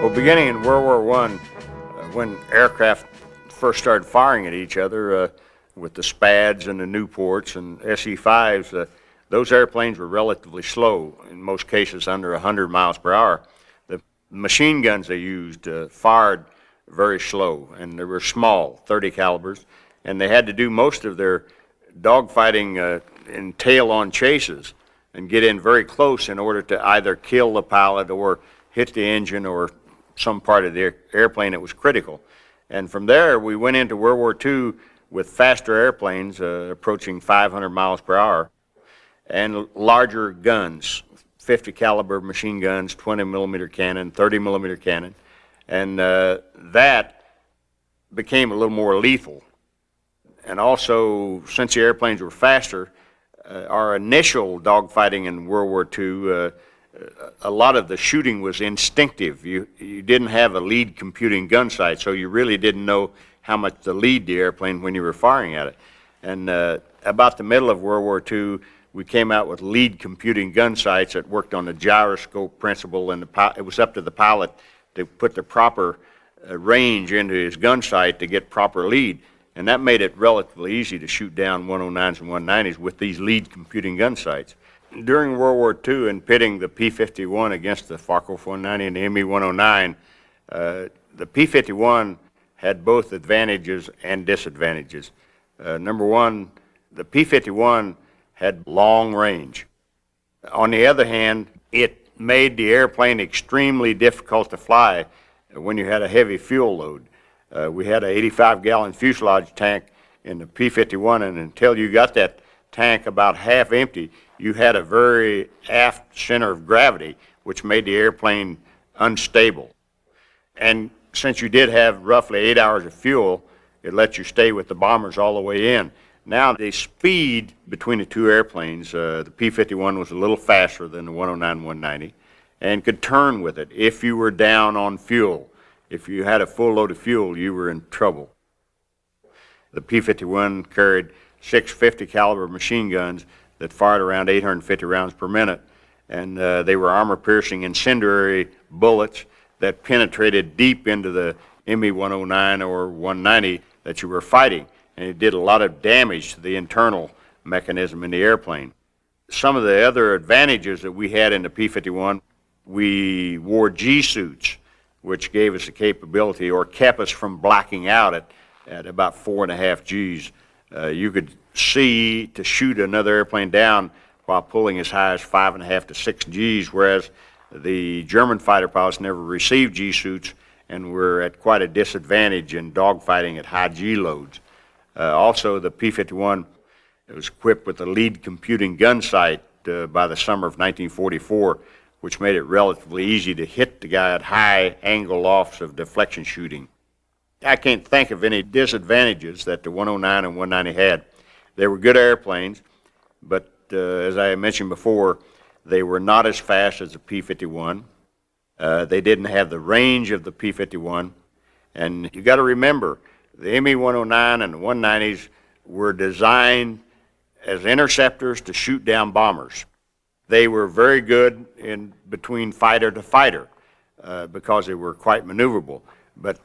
Well, beginning in World War I, when aircraft first started firing at each other with the Spads and the Newports and SE-5s, those airplanes were relatively slow, in most cases under 100 miles per hour. The machine guns they used fired very slow, and they were small, 30 calibers, and they had to do most of their dogfighting in tail-on chases and get in very close in order to either kill the pilot or hit the engine or some part of the airplane that was critical. And from there, we went into World War II with faster airplanes approaching 500 miles per hour and larger guns, 50 caliber machine guns, 20 millimeter cannon, 30 millimeter cannon, and that became a little more lethal. And also, since the airplanes were faster, our initial dogfighting in World War II, a lot of the shooting was instinctive. You didn't have a lead computing gun sight, so you really didn't know how much to lead the airplane when you were firing at it. And about the middle of World War II, we came out with lead computing gun sights that worked on the gyroscope principle, and it was up to the pilot to put the proper range into his gun sight to get proper lead. And that made it relatively easy to shoot down 109s and 190s with these lead computing gun sights. During World War II, in pitting the P-51 against the Focke-Wulf 190 and the Me-109, the P-51 had both advantages and disadvantages. Number one, the P-51 had long range. On the other hand, it made the airplane extremely difficult to fly when you had a heavy fuel load. We had an 85-gallon fuselage tank in the P-51, and until you got that tank about half empty, you had a very aft center of gravity, which made the airplane unstable. And since you did have roughly 8 hours of fuel, it let you stay with the bombers all the way in. Now, the speed between the two airplanes, the P-51 was a little faster than the 109-190 and could turn with it if you were down on fuel. If you had a full load of fuel, you were in trouble. The P-51 carried 6 50 caliber machine guns that fired around 850 rounds per minute, and they were armor-piercing incendiary bullets that penetrated deep into the Me-109 or 190 that you were fighting, and it did a lot of damage to the internal mechanism in the airplane. Some of the other advantages that we had in the P-51, we wore G-suits, which gave us the capability or kept us from blacking out at about 4.5 Gs. You could see to shoot another airplane down while pulling as high as 5.5 to 6 Gs, whereas the German fighter pilots never received G-suits and were at quite a disadvantage in dogfighting at high G loads. Also, the P-51 was equipped with a lead computing gun sight by the summer of 1944, which made it relatively easy to hit the guy at high angle offs of deflection shooting. I can't think of any disadvantages that the 109 and 190 had. They were good airplanes, but as I mentioned before, they were not as fast as the P-51. They didn't have the range of the P-51. And you got to remember, the Me-109 and the 190s were designed as interceptors to shoot down bombers. They were very good in between fighter to fighter because they were quite maneuverable. But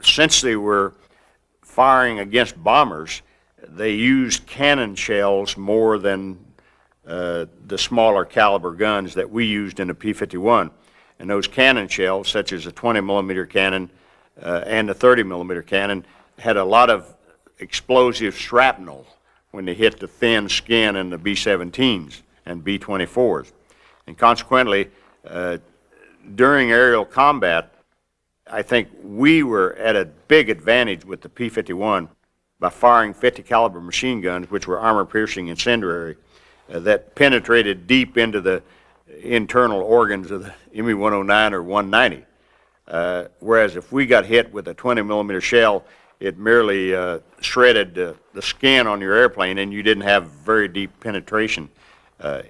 since they were firing against bombers, they used cannon shells more than the smaller caliber guns that we used in the P-51. And those cannon shells, such as the 20 millimeter cannon and the 30 millimeter cannon, had a lot of explosive shrapnel when they hit the thin skin in the B-17s and B-24s. And consequently, during aerial combat, I think we were at a big advantage with the P-51 by firing 50 caliber machine guns, which were armor-piercing incendiary, that penetrated deep into the internal organs of the Me-109 or 190. Whereas if we got hit with a 20 millimeter shell, it merely shredded the skin on your airplane, and you didn't have very deep penetration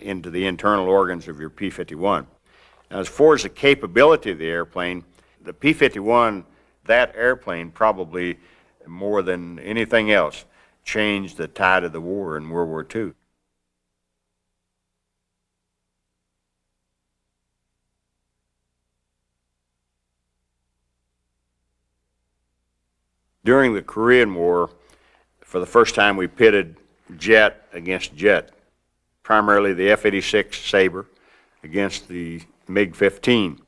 into the internal organs of your P-51. Now, as far as the capability of the airplane, the P-51, that airplane probably more than anything else changed the tide of the war in World War II. During the Korean War, for the first time we pitted jet against jet, primarily the F-86 Sabre against the MiG-15.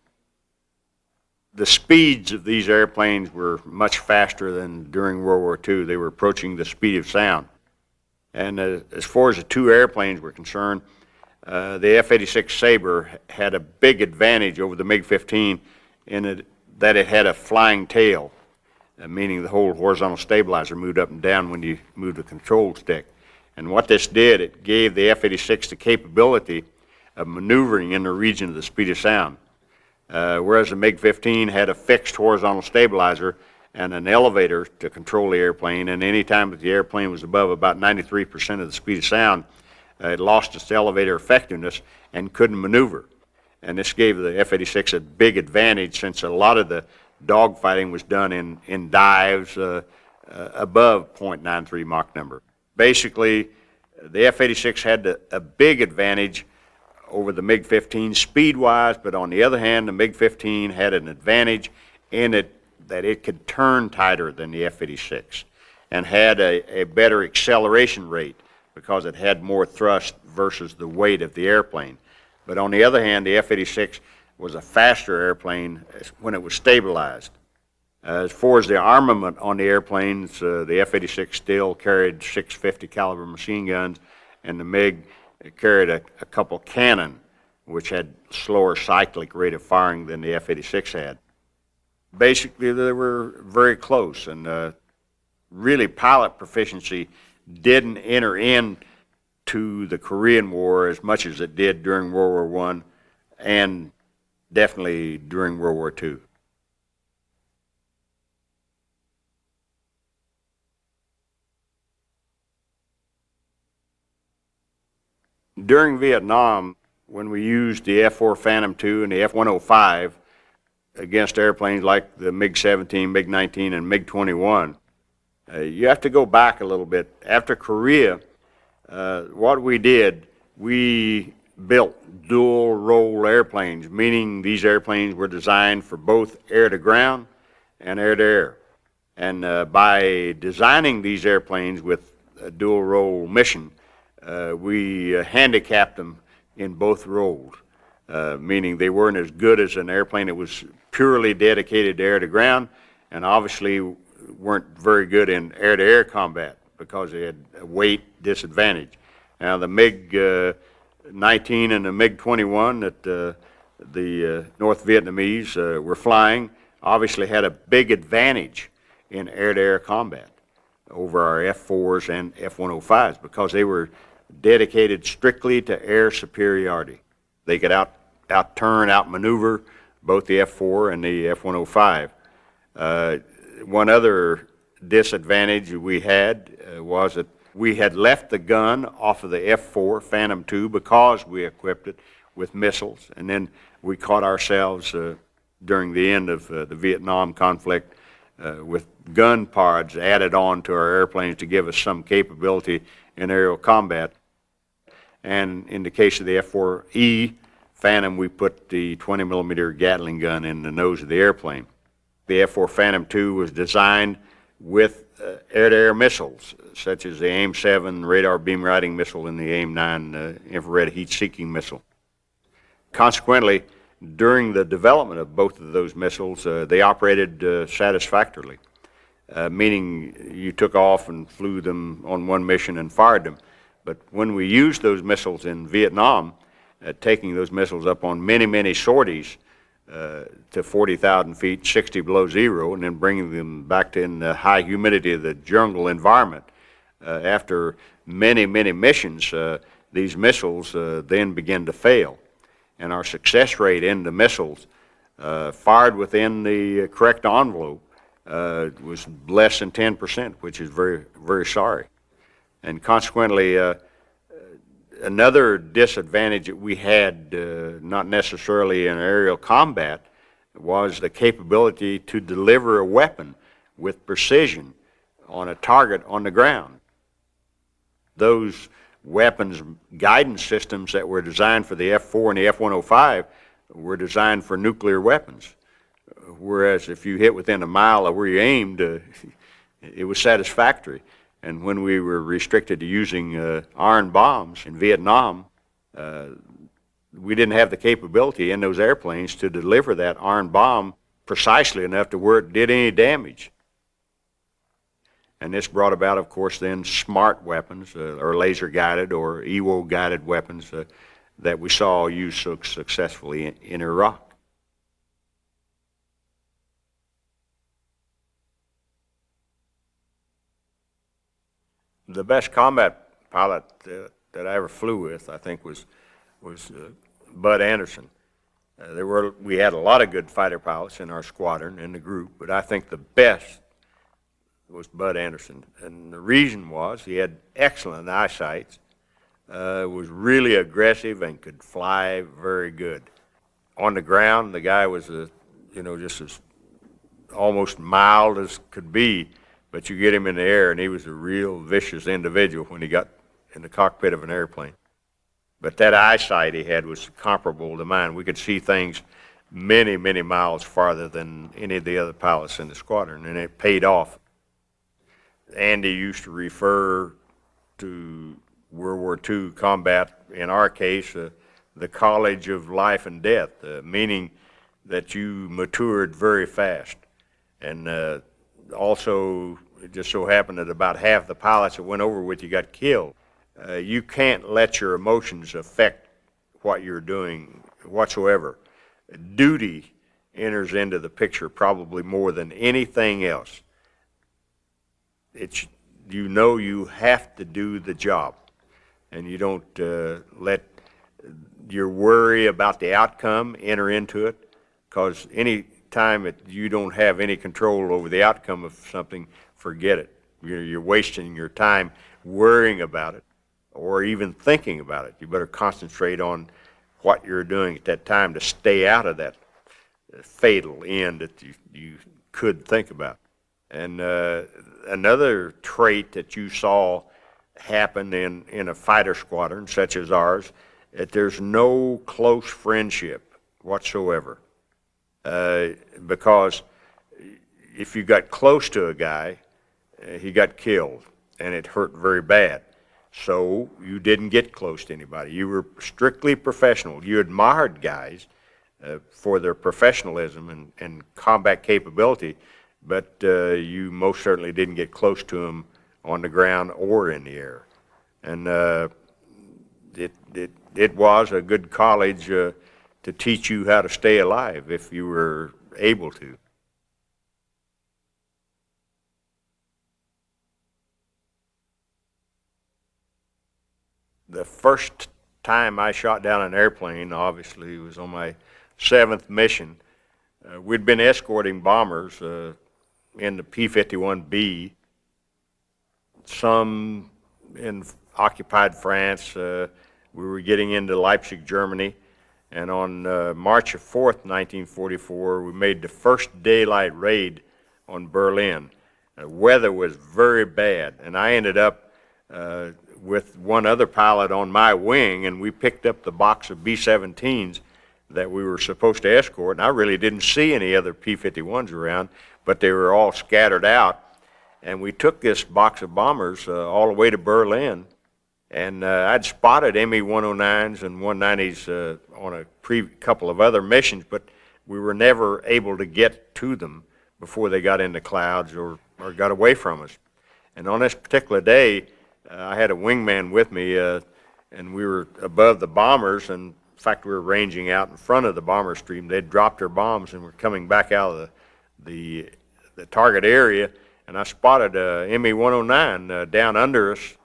The speeds of these airplanes were much faster than during World War II. They were approaching the speed of sound. And as far as the two airplanes were concerned, the F-86 Sabre had a big advantage over the MiG-15 in that it had a flying tail, meaning the whole horizontal stabilizer moved up and down when you moved the control stick. And what this did, it gave the F-86 the capability of maneuvering in the region of the speed of sound. Whereas the MiG-15 had a fixed horizontal stabilizer and an elevator to control the airplane, and any time that the airplane was above about 93% of the speed of sound, it lost its elevator effectiveness and couldn't maneuver. And this gave the F-86 a big advantage, since a lot of the dogfighting was done in dives above 0.93 Mach number. Basically, the F-86 had a big advantage over the MiG-15 speed-wise, but on the other hand, the MiG-15 had an advantage in it that it could turn tighter than the F-86 and had a better acceleration rate because it had more thrust versus the weight of the airplane. But on the other hand, the F-86 was a faster airplane when it was stabilized. As far as the armament on the airplanes, the F-86 still carried 650 caliber machine guns, and the MiG carried a couple cannon, which had slower cyclic rate of firing than the F-86 had. Basically, they were very close, and really pilot proficiency didn't enter into the Korean War as much as it did during World War I and definitely during World War II. During Vietnam, when we used the F-4 Phantom II and the F-105 against airplanes like the MiG-17, MiG-19, and MiG-21, you have to go back a little bit. After Korea, what we did, we built dual role airplanes, meaning these airplanes were designed for both air-to-ground and air-to-air. And by designing these airplanes with a dual role mission, we handicapped them in both roles, meaning they weren't as good as an airplane that was purely dedicated to air-to-ground, and obviously weren't very good in air-to-air combat because they had a weight disadvantage. Now the MiG-19 and the MiG-21 that the North Vietnamese were flying obviously had a big advantage in air-to-air combat over our F-4s and F-105s because they were dedicated strictly to air superiority. They could outturn, outmaneuver both the F-4 and the F-105. One other disadvantage we had was that we had left the gun off of the F-4 Phantom II because we equipped it with missiles, and then we caught ourselves during the end of the Vietnam conflict with gun pods added on to our airplanes to give us some capability in aerial combat. And in the case of the F-4E Phantom, we put the 20 millimeter Gatling gun in the nose of the airplane. The F-4 Phantom II was designed with air-to-air missiles, such as the AIM-7 radar beam riding missile and the AIM-9 infrared heat-seeking missile. Consequently, during the development of both of those missiles, they operated satisfactorily, meaning you took off and flew them on one mission and fired them. But when we used those missiles in Vietnam, taking those missiles up on many, many sorties to 40,000 feet, 60 below zero, and then bringing them back to in the high humidity of the jungle environment, after many, many missions, these missiles then begin to fail. And our success rate in the missiles fired within the correct envelope was less than 10%, which is very, very sorry. And consequently, another disadvantage that we had, not necessarily in aerial combat, was the capability to deliver a weapon with precision on a target on the ground. Those weapons guidance systems that were designed for the F-4 and the F-105 were designed for nuclear weapons. Whereas if you hit within a mile of where you aimed, it was satisfactory. And when we were restricted to using iron bombs in Vietnam, we didn't have the capability in those airplanes to deliver that iron bomb precisely enough to where it did any damage. And this brought about, of course, then smart weapons, or laser-guided or EWO-guided weapons that we saw used so successfully in Iraq. The best combat pilot that I ever flew with, I think, was Bud Anderson. We had a lot of good fighter pilots in our squadron, in the group, but I think the best was Bud Anderson. And the reason was he had excellent eyesight, was really aggressive, and could fly very good. On the ground, the guy was just as almost mild as could be, but you get him in the air, and he was a real vicious individual when he got in the cockpit of an airplane. But that eyesight he had was comparable to mine. We could see things many, many miles farther than any of the other pilots in the squadron, and it paid off. Andy used to refer to World War II combat, in our case, the college of life and death, meaning that you matured very fast. And also, it just so happened that about half the pilots that went over with you got killed. You can't let your emotions affect what you're doing whatsoever. Duty enters into the picture probably more than anything else. You have to do the job, and you don't let your worry about the outcome enter into it, because any time that you don't have any control over the outcome of something, forget it. You're wasting your time worrying about it or even thinking about it. You better concentrate on what you're doing at that time to stay out of that fatal end that you could think about. And another trait that you saw happen in a fighter squadron such as ours, that there's no close friendship whatsoever. Because if you got close to a guy, he got killed, and it hurt very bad. So you didn't get close to anybody. You were strictly professional. You admired guys for their professionalism and combat capability, but you most certainly didn't get close to them on the ground or in the air. And it was a good college to teach you how to stay alive if you were able to. The first time I shot down an airplane, obviously, was on my 7th mission. We'd been escorting bombers in the P-51B, some in occupied France. We were getting into Leipzig, Germany, and on March 4th, 1944, we made the first daylight raid on Berlin. The weather was very bad, and I ended up with one other pilot on my wing, and we picked up the box of B-17s that we were supposed to escort, and I really didn't see any other P-51s around, but they were all scattered out. And we took this box of bombers all the way to Berlin, and I'd spotted Me-109s and 190s on a couple of other missions, but we were never able to get to them before they got into clouds or got away from us. And on this particular day, I had a wingman with me, and we were above the bombers, and in fact, we were ranging out in front of the bomber stream. They'd dropped their bombs and were coming back out of the target area, and I spotted a Me-109 down under us,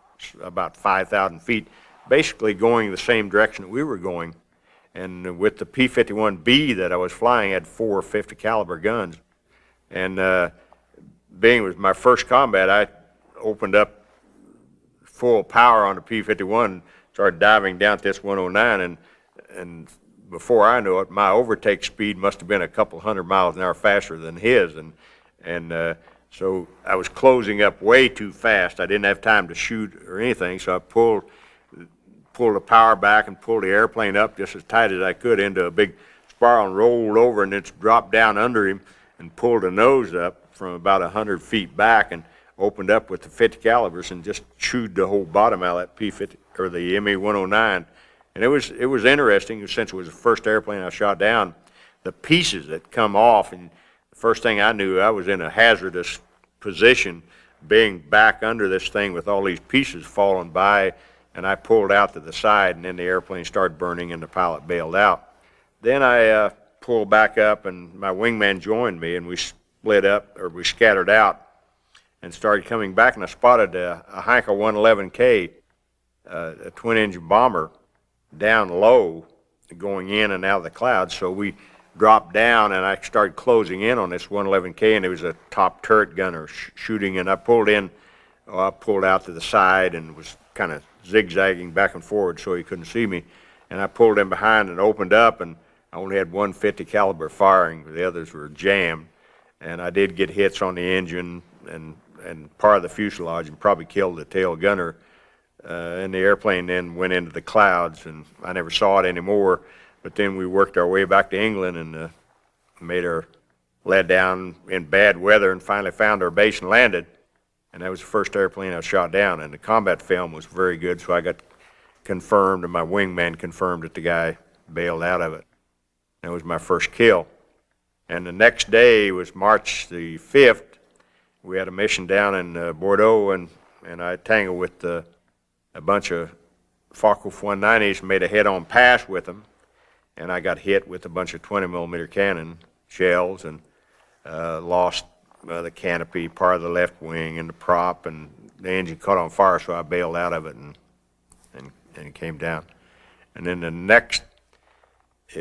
about 5,000 feet, basically going the same direction that we were going. And with the P-51B that I was flying, I had 4 50 caliber guns. And being it was my first combat, I opened up full power on the P-51, started diving down at this 109, and before I knew it, my overtake speed must have been a couple hundred miles an hour faster than his, and so I was closing up way too fast. I didn't have time to shoot or anything, so I pulled the power back and pulled the airplane up just as tight as I could into a big spiral and rolled over, and it's dropped down under him and pulled the nose up from about 100 feet back, and opened up with the 50 calibers and just chewed the whole bottom out of that P-50 or the ME-109. And it was interesting, since it was the first airplane I shot down, the pieces that come off, and the first thing I knew, I was in a hazardous position, being back under this thing with all these pieces falling by, and I pulled out to the side, and then the airplane started burning and the pilot bailed out. Then I pulled back up, and my wingman joined me, and we split up, or we scattered out and started coming back, and I spotted a Heinkel 111K, a twin-engine bomber, down low, going in and out of the clouds. So we dropped down, and I started closing in on this 111K, and it was a top turret gunner shooting, and I pulled out to the side and was kind of zigzagging back and forward so he couldn't see me. And I pulled in behind and opened up, and I only had 150 caliber firing. The others were jammed, and I did get hits on the engine and part of the fuselage, and probably killed the tail gunner. And the airplane then went into the clouds, and I never saw it anymore. But then we worked our way back to England and made our lead down in bad weather, and finally found our base and landed. And that was the first airplane I shot down. And the combat film was very good, so I got confirmed, and my wingman confirmed that the guy bailed out of it. That was my first kill. And the next day was March the 5th. We had a mission down in Bordeaux, and I tangled with a bunch of Focke-Wulf 190s and made a head-on pass with them. And I got hit with a bunch of 20-millimeter cannon shells and lost the canopy, part of the left wing, and the prop, and the engine caught on fire, so I bailed out of it and it came down. And then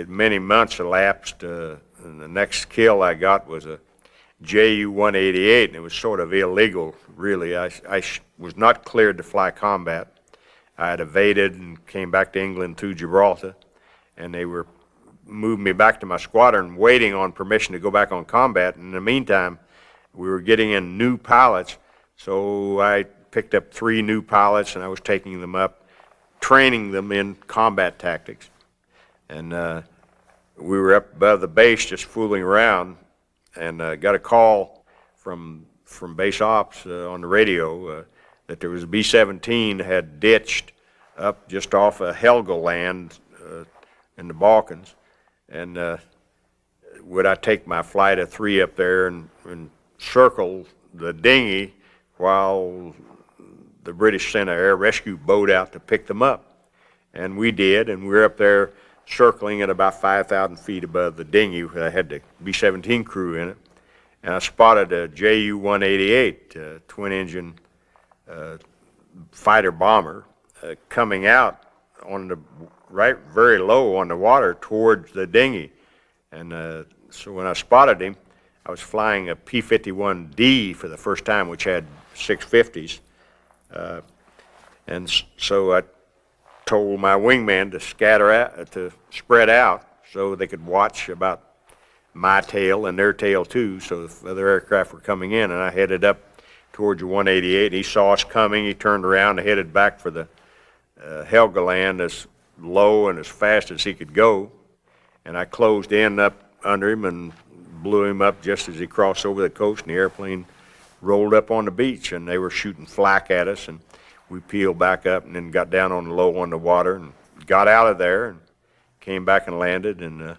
many months elapsed, and the next kill I got was a Ju-188, and it was sort of illegal, really. I was not cleared to fly combat. I had evaded and came back to England through Gibraltar, and they were moving me back to my squadron, waiting on permission to go back on combat. And in the meantime, we were getting in new pilots, so I picked up 3 new pilots, and I was taking them up, training them in combat tactics. And we were up above the base just fooling around, and got a call from base ops on the radio that there was a B-17 had ditched up just off of Helgoland in the Balkans, and would I take my flight of 3 up there and circle the dinghy while the British sent an air rescue boat out to pick them up. And we did, and we were up there circling at about 5,000 feet above the dinghy. I had the B-17 crew in it, and I spotted a Ju-188, twin-engine fighter bomber, coming out on the very low on the water towards the dinghy. And so when I spotted him, I was flying a P-51D for the first time, which had 650s, and so I told my wingman to scatter out, to spread out, so they could watch about my tail and their tail too. So if other aircraft were coming in, and I headed up towards the 188. He saw us coming. He turned around and headed back for the Helgoland as low and as fast as he could go. And I closed in up under him and blew him up just as he crossed over the coast, and the airplane rolled up on the beach, and they were shooting flak at us, and we peeled back up and then got down on the low on the water and got out of there and came back and landed, and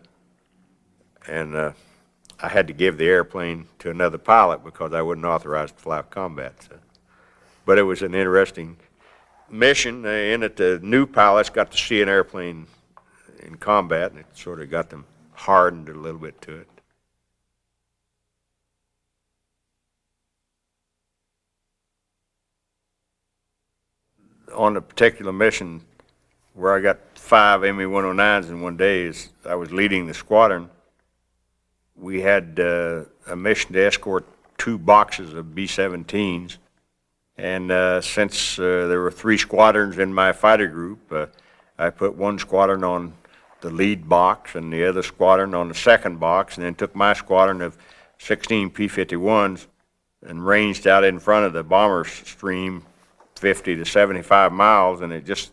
I had to give the airplane to another pilot because I wasn't authorized to fly combat. So. But it was an interesting mission in that the new pilots got to see an airplane in combat, and it sort of got them hardened a little bit to it. On a particular mission where I got 5 ME-109s in one day, as I was leading the squadron, we had a mission to escort 2 boxes of B-17s. And since there were 3 squadrons in my fighter group, I put one squadron on the lead box and the other squadron on the second box, and then took my squadron of 16 P-51s and ranged out in front of the bomber stream 50 to 75 miles, and it just,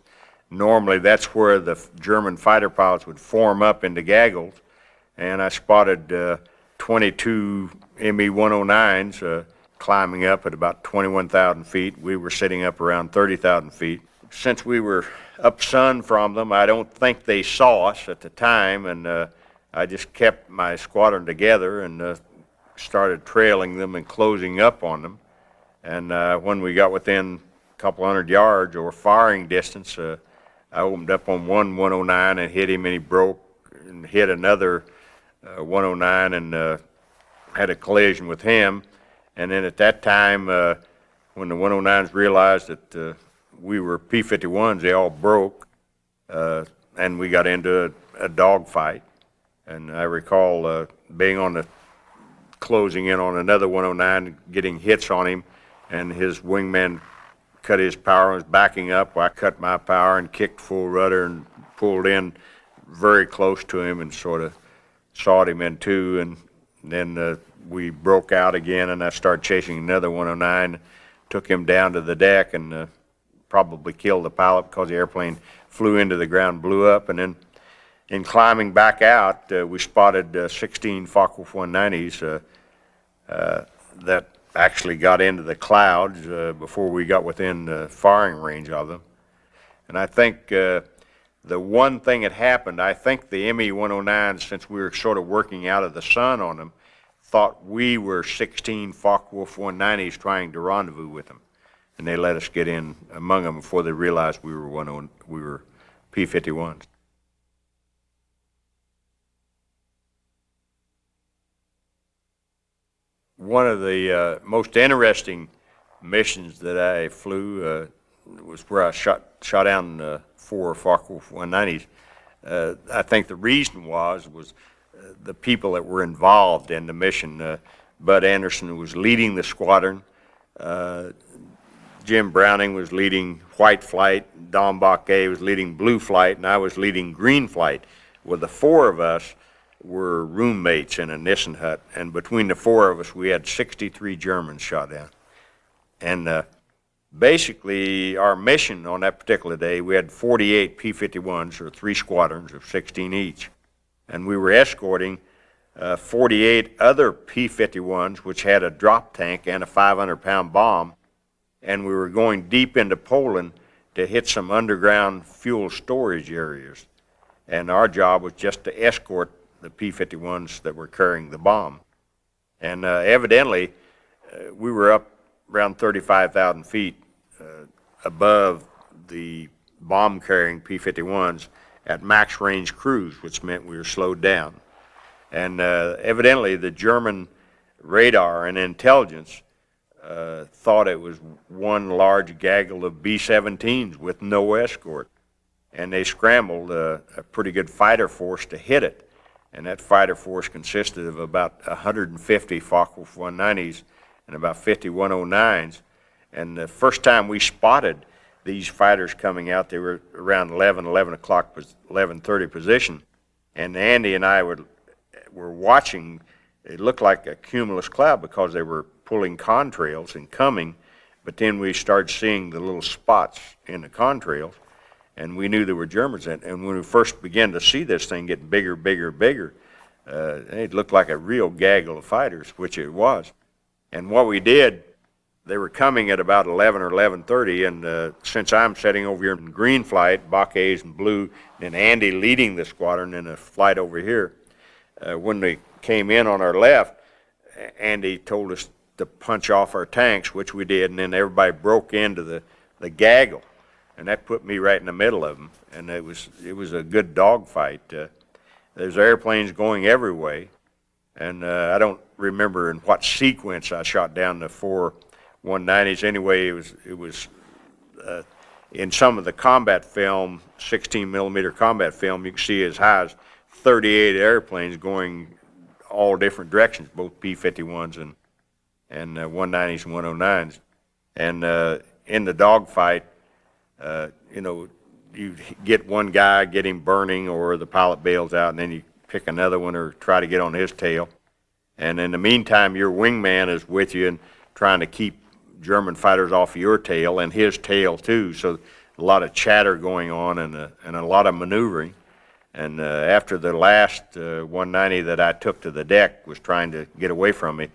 normally that's where the German fighter pilots would form up into gaggles, and I spotted 22 ME-109s climbing up at about 21,000 feet. We were sitting up around 30,000 feet. Since we were up sun from them, I don't think they saw us at the time, and I just kept my squadron together and started trailing them and closing up on them. And when we got within a couple hundred yards or firing distance, I opened up on one 109 and hit him, and he broke, and hit another 109 and had a collision with him. And then at that time, when the 109s realized that we were P-51s, they all broke, and we got into a dogfight. And I recall being on the closing in on another 109, getting hits on him, and his wingman cut his power and was backing up. Well, I cut my power and kicked full rudder and pulled in very close to him and sort of sawed him in two. And then we broke out again, and I started chasing another 109, took him down to the deck, and probably killed the pilot because the airplane flew into the ground, blew up. And then in climbing back out, we spotted 16 Focke-Wulf 190s that actually got into the clouds before we got within firing range of them. And I think the one thing that happened, I think the ME-109s, since we were sort of working out of the sun on them, thought we were 16 Focke-Wulf 190s trying to rendezvous with them. And they let us get in among them before they realized we were P-51s. One of the most interesting missions that I flew was where I shot down 4 Focke-Wulf 190s. I think the reason was the people that were involved in the mission. Bud Anderson was leading the squadron. Jim Browning was leading white flight. Don Bacquet was leading blue flight, and I was leading green flight. Well, the 4 of us were roommates in a Nissen hut, and between the 4 of us, we had 63 Germans shot down. And basically, our mission on that particular day, we had 48 P-51s, or 3 squadrons of 16 each. And we were escorting 48 other P-51s, which had a drop tank and a 500-pound bomb, and we were going deep into Poland to hit some underground fuel storage areas. And our job was just to escort the P-51s that were carrying the bomb. And evidently, we were up around 35,000 feet above the bomb-carrying P-51s at max range cruise, which meant we were slowed down. And evidently, the German radar and intelligence thought it was one large gaggle of B-17s with no escort. And they scrambled a pretty good fighter force to hit it. And that fighter force consisted of about 150 Focke-Wulf 190s and about 50 109s. And the first time we spotted these fighters coming out, they were around 11 o'clock, 11:30 position. And Andy and I were watching. It looked like a cumulus cloud because they were pulling contrails and coming. But then we started seeing the little spots in the contrails, and we knew there were Germans in it. And when we first began to see this thing get bigger, it looked like a real gaggle of fighters, which it was. And what we did, they were coming at about 11 or 11:30, and since I'm sitting over here in green flight, Bacquet's in blue, and Andy leading the squadron in a flight over here, when they came in on our left, Andy told us to punch off our tanks, which we did, and then everybody broke into the gaggle. And that put me right in the middle of them, and it was a good dogfight. There's airplanes going every way, and I don't remember in what sequence I shot down the 4 190s. Anyway, it was in some of the combat film, 16 millimeter combat film, you can see as high as 38 airplanes going all different directions, both P-51s and 190s and 109s. And in the dogfight, you get one guy, get him burning, or the pilot bails out, and then you pick another one or try to get on his tail. And in the meantime, your wingman is with you and trying to keep German fighters off your tail and his tail too. So a lot of chatter going on and a lot of maneuvering. And after the last 190 that I took to the deck was trying to get away from me,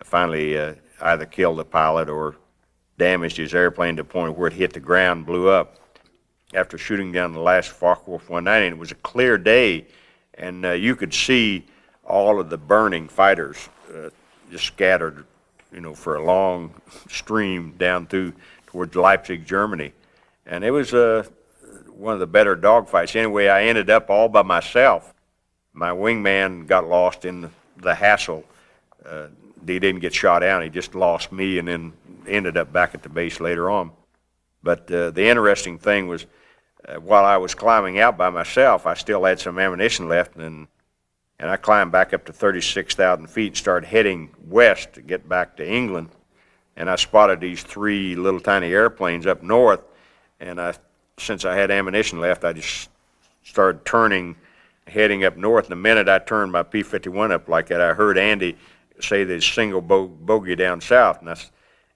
I finally either killed the pilot or damaged his airplane to the point where it hit the ground, blew up. After shooting down the last Focke-Wulf 190, and it was a clear day, and you could see all of the burning fighters just scattered, for a long stream down towards Leipzig, Germany. And it was one of the better dogfights. Anyway, I ended up all by myself. My wingman got lost in the hassle. He didn't get shot down. He just lost me and then ended up back at the base later on. But the interesting thing was, while I was climbing out by myself, I still had some ammunition left, and I climbed back up to 36,000 feet and started heading west to get back to England. And I spotted these 3 little tiny airplanes up north, and since I had ammunition left, I just started turning, heading up north. And the minute I turned my P-51 up like that, I heard Andy say there's single bogey down south, and I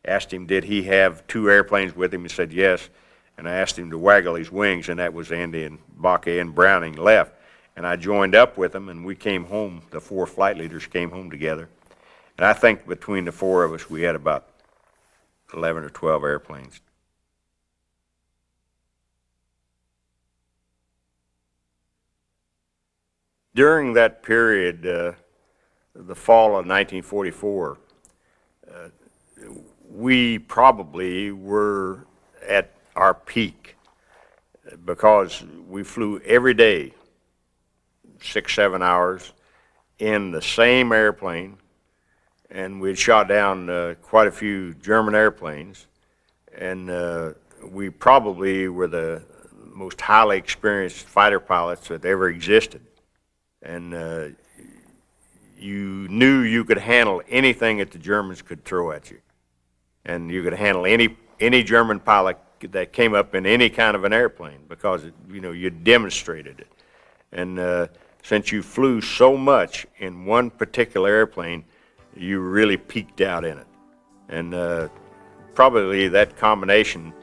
asked him, did he have 2 airplanes with him? He said yes, and I asked him to waggle his wings, and that was Andy and Bakke and Browning left. And I joined up with them, and we came home. The 4 flight leaders came home together. And I think between the 4 of us, we had about 11 or 12 airplanes. During that period, the fall of 1944, we probably were at our peak because we flew every day, 6-7 hours, in the same airplane, and we'd shot down quite a few German airplanes, and we probably were the most highly experienced fighter pilots that ever existed. And you knew you could handle anything that the Germans could throw at you, and you could handle any German pilot that came up in any kind of an airplane because you demonstrated it. And since you flew so much in one particular airplane, you really peaked out in it. And probably that combination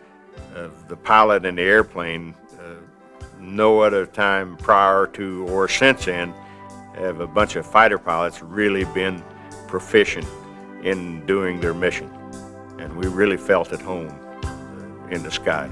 of the pilot and the airplane, no other time prior to or since then have a bunch of fighter pilots really been proficient in doing their mission. And we really felt at home in the sky.